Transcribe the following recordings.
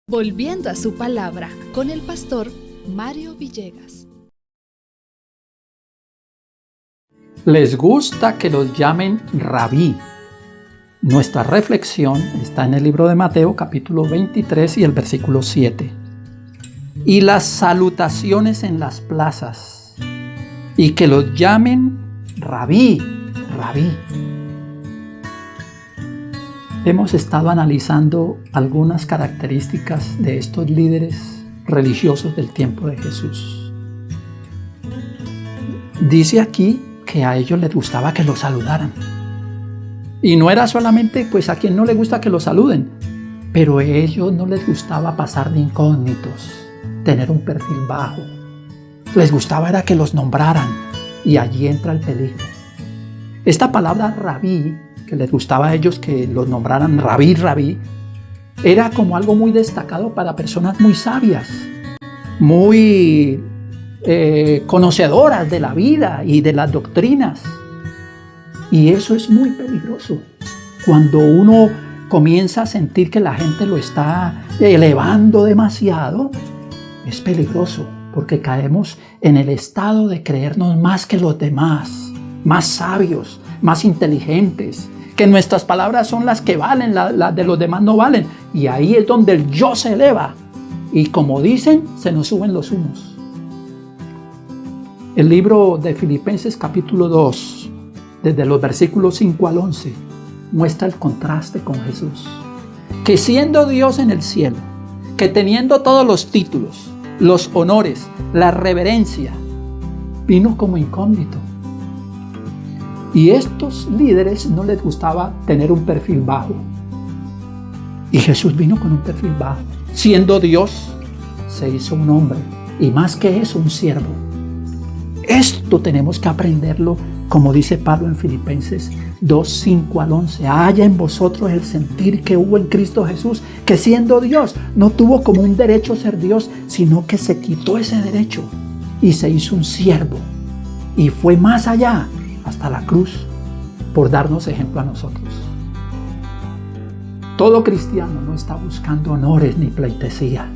Volviendo a su palabra con el pastor Mario Villegas. Les gusta que los llamen rabí. Nuestra reflexión está en el libro de Mateo capítulo 23 y el versículo 7. Y las salutaciones en las plazas, y que los llamen rabí, rabí. Hemos estado analizando algunas características de estos líderes religiosos del tiempo de Jesús. Dice aquí que a ellos les gustaba que los saludaran. Y no era solamente a quien no le gusta que los saluden, pero a ellos no les gustaba pasar de incógnitos, tener un perfil bajo. Les gustaba era que los nombraran, y allí entra el peligro. Esta palabra rabí, que les gustaba a ellos que los nombraran rabí, rabí, era como algo muy destacado para personas muy sabias, muy conocedoras de la vida y de las doctrinas. Y eso es muy peligroso. Cuando uno comienza a sentir que la gente lo está elevando demasiado, es peligroso, porque caemos en el estado de creernos más que los demás, más sabios, más inteligentes, que nuestras palabras son las que valen, las de los demás no valen. Y ahí es donde el yo se eleva. Y como dicen, se nos suben los humos. El libro de Filipenses capítulo 2, desde los versículos 5 al 11, muestra el contraste con Jesús. Que siendo Dios en el cielo, que teniendo todos los títulos, los honores, la reverencia, vino como incógnito. Y estos líderes no les gustaba tener un perfil bajo. Y Jesús vino con un perfil bajo. Siendo Dios, se hizo un hombre. Y más que eso, un siervo. Esto tenemos que aprenderlo, como dice Pablo en Filipenses 2, 5 al 11. Haya en vosotros el sentir que hubo en Cristo Jesús, que siendo Dios, no tuvo como un derecho ser Dios, sino que se quitó ese derecho y se hizo un siervo. Y fue más allá, hasta la cruz, por darnos ejemplo a nosotros. Todo cristiano no está buscando honores ni pleitesía.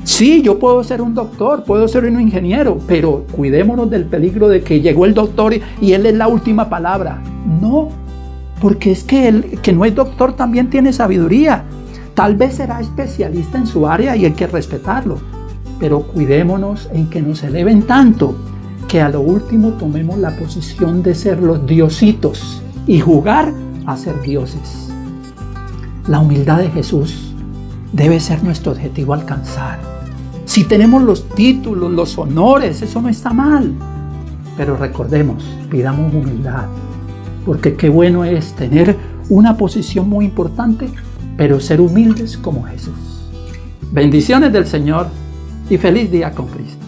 Sí, yo puedo ser un doctor, puedo ser un ingeniero, pero cuidémonos del peligro de que llegó el doctor y él es la última palabra. No, porque es que el que no es doctor también tiene sabiduría. Tal vez será especialista en su área y hay que respetarlo, pero cuidémonos en que nos eleven tanto que a lo último tomemos la posición de ser los diositos y jugar a ser dioses. La humildad de Jesús debe ser nuestro objetivo a alcanzar. Si tenemos los títulos, los honores, eso no está mal. Pero recordemos, pidamos humildad, porque qué bueno es tener una posición muy importante, pero ser humildes como Jesús. Bendiciones del Señor y feliz día con Cristo.